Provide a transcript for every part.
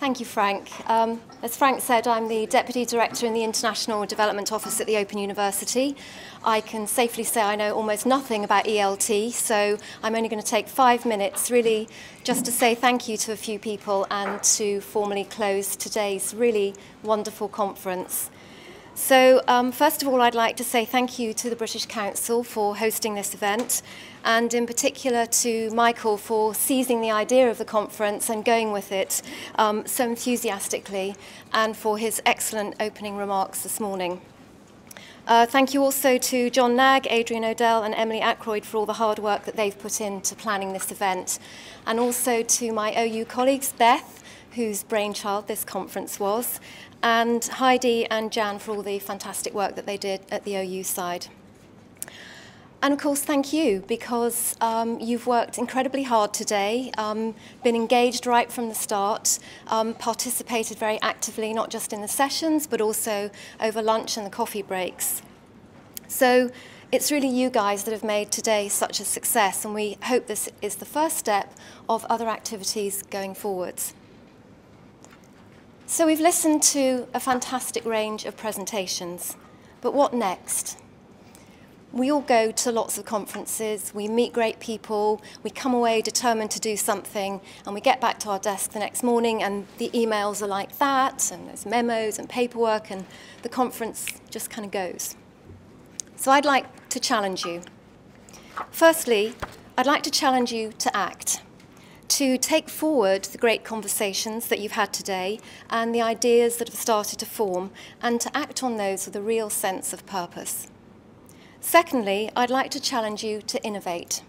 Thank you, Frank. As Frank said, I'm the Deputy Director in the International Development Office at the Open University. I can safely say I know almost nothing about ELT, so I'm only going to take 5 minutes, really, just to say thank you to a few people and to formally close today's really wonderful conference. So first of all, I'd like to say thank you to the British Council for hosting this event, and in particular to Michael for seizing the idea of the conference and going with it so enthusiastically, and for his excellent opening remarks this morning. Thank you also to John Nagg, Adrian O'Dell and Emily Ackroyd for all the hard work that they've put into planning this event, and also to my OU colleagues, Beth, whose brainchild this conference was, and Heidi and Jan for all the fantastic work that they did at the OU side. And of course, thank you, because you've worked incredibly hard today, been engaged right from the start, participated very actively, not just in the sessions, but also over lunch and the coffee breaks. So it's really you guys that have made today such a success, and we hope this is the first step of other activities going forwards. So we've listened to a fantastic range of presentations, but what next? We all go to lots of conferences, we meet great people, we come away determined to do something, and we get back to our desk the next morning and the emails are like that, and there's memos and paperwork, and the conference just kind of goes. So I'd like to challenge you. Firstly, I'd like to challenge you to act, to take forward the great conversations that you've had today and the ideas that have started to form, and to act on those with a real sense of purpose. Secondly, I'd like to challenge you to innovate,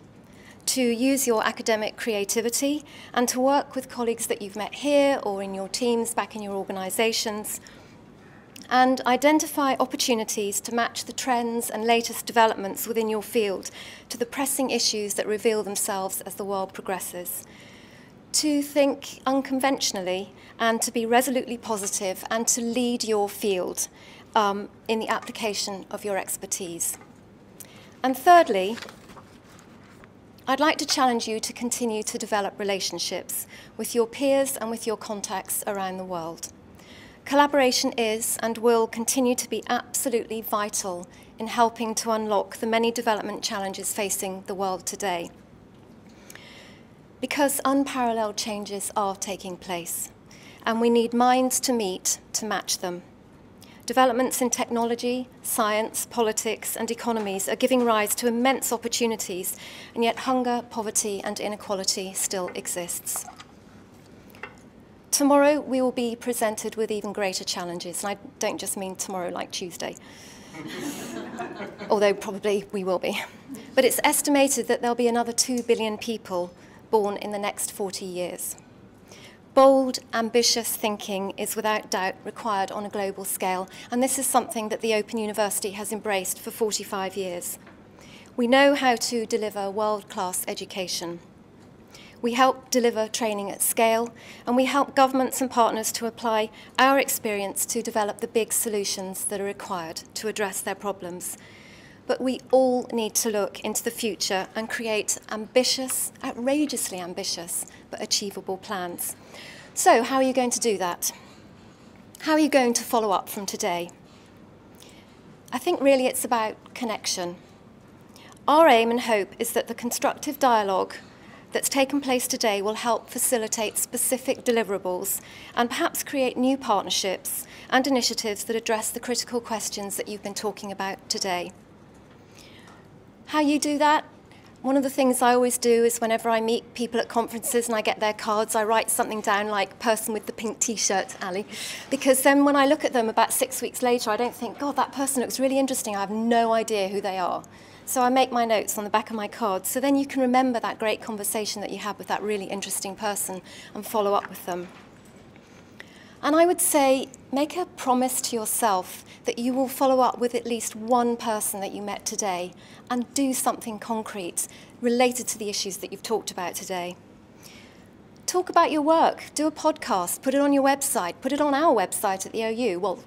to use your academic creativity and to work with colleagues that you've met here or in your teams back in your organisations, and identify opportunities to match the trends and latest developments within your field to the pressing issues that reveal themselves as the world progresses. To think unconventionally and to be resolutely positive and to lead your field in the application of your expertise. And thirdly, I'd like to challenge you to continue to develop relationships with your peers and with your contacts around the world. Collaboration is and will continue to be absolutely vital in helping to unlock the many development challenges facing the world today. Because unparalleled changes are taking place, and we need minds to meet to match them. Developments in technology, science, politics, and economies are giving rise to immense opportunities, and yet hunger, poverty, and inequality still exists. Tomorrow, we will be presented with even greater challenges, and I don't just mean tomorrow like Tuesday, although probably we will be. But it's estimated that there'll be another 2 billion people born in the next 40 years. Bold, ambitious thinking is without doubt required on a global scale, and this is something that the Open University has embraced for 45 years. We know how to deliver world-class education. We help deliver training at scale, and we help governments and partners to apply our experience to develop the big solutions that are required to address their problems. But we all need to look into the future and create ambitious, outrageously ambitious, but achievable plans. So how are you going to do that? How are you going to follow up from today? I think really it's about connection. Our aim and hope is that the constructive dialogue that's taken place today will help facilitate specific deliverables and perhaps create new partnerships and initiatives that address the critical questions that you've been talking about today. How you do that? One of the things I always do is whenever I meet people at conferences and I get their cards, I write something down like person with the pink t-shirt, Ali, because then when I look at them about 6 weeks later, I don't think, God, that person looks really interesting. I have no idea who they are. So I make my notes on the back of my card, so then you can remember that great conversation that you had with that really interesting person and follow up with them. And I would say, make a promise to yourself that you will follow up with at least one person that you met today and do something concrete related to the issues that you've talked about today. Talk about your work, do a podcast, put it on your website, put it on our website at the OU. Well,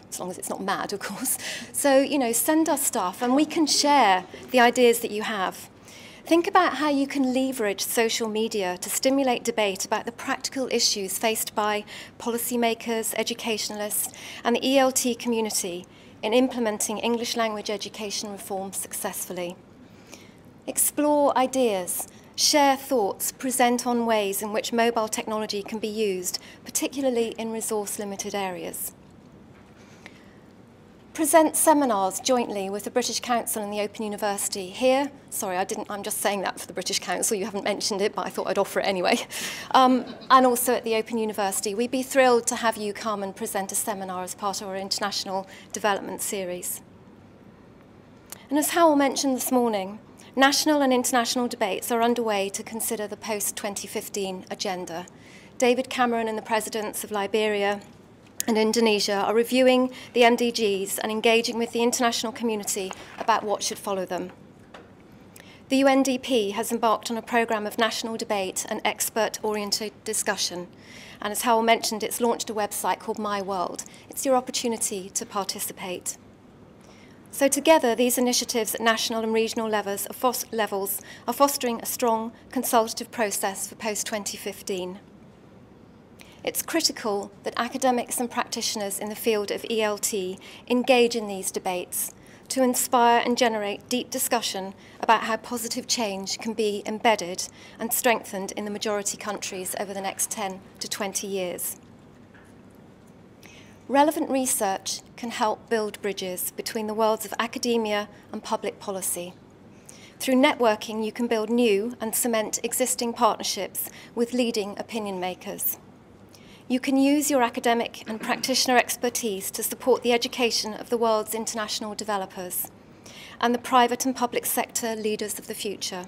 as long as it's not mad, of course. So, send us stuff and we can share the ideas that you have. Think about how you can leverage social media to stimulate debate about the practical issues faced by policymakers, educationalists, and the ELT community in implementing English language education reform successfully. Explore ideas, share thoughts, present on ways in which mobile technology can be used, particularly in resource-limited areas. Present seminars jointly with the British Council and the Open University. Here, sorry, I'm just saying that for the British Council, you haven't mentioned it, but I thought I'd offer it anyway. And also at the Open University. We'd be thrilled to have you come and present a seminar as part of our international development series. And as Howell mentioned this morning, national and international debates are underway to consider the post-2015 agenda. David Cameron and the presidents of Liberia and Indonesia are reviewing the MDGs and engaging with the international community about what should follow them. The UNDP has embarked on a programme of national debate and expert-oriented discussion, and as Howell mentioned, it's launched a website called My World. It's your opportunity to participate. So together, these initiatives at national and regional levels are fostering a strong consultative process for post-2015. It's critical that academics and practitioners in the field of ELT engage in these debates to inspire and generate deep discussion about how positive change can be embedded and strengthened in the majority countries over the next 10 to 20 years. Relevant research can help build bridges between the worlds of academia and public policy. Through networking, you can build new and cement existing partnerships with leading opinion makers. You can use your academic and practitioner expertise to support the education of the world's international developers and the private and public sector leaders of the future.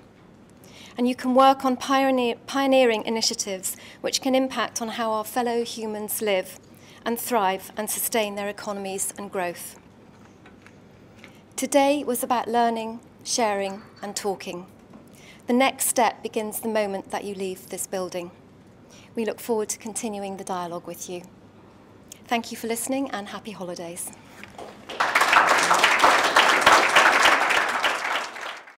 And you can work on pioneering initiatives which can impact on how our fellow humans live and thrive and sustain their economies and growth. Today was about learning, sharing, and talking. The next step begins the moment that you leave this building. We look forward to continuing the dialogue with you. Thank you for listening and happy holidays.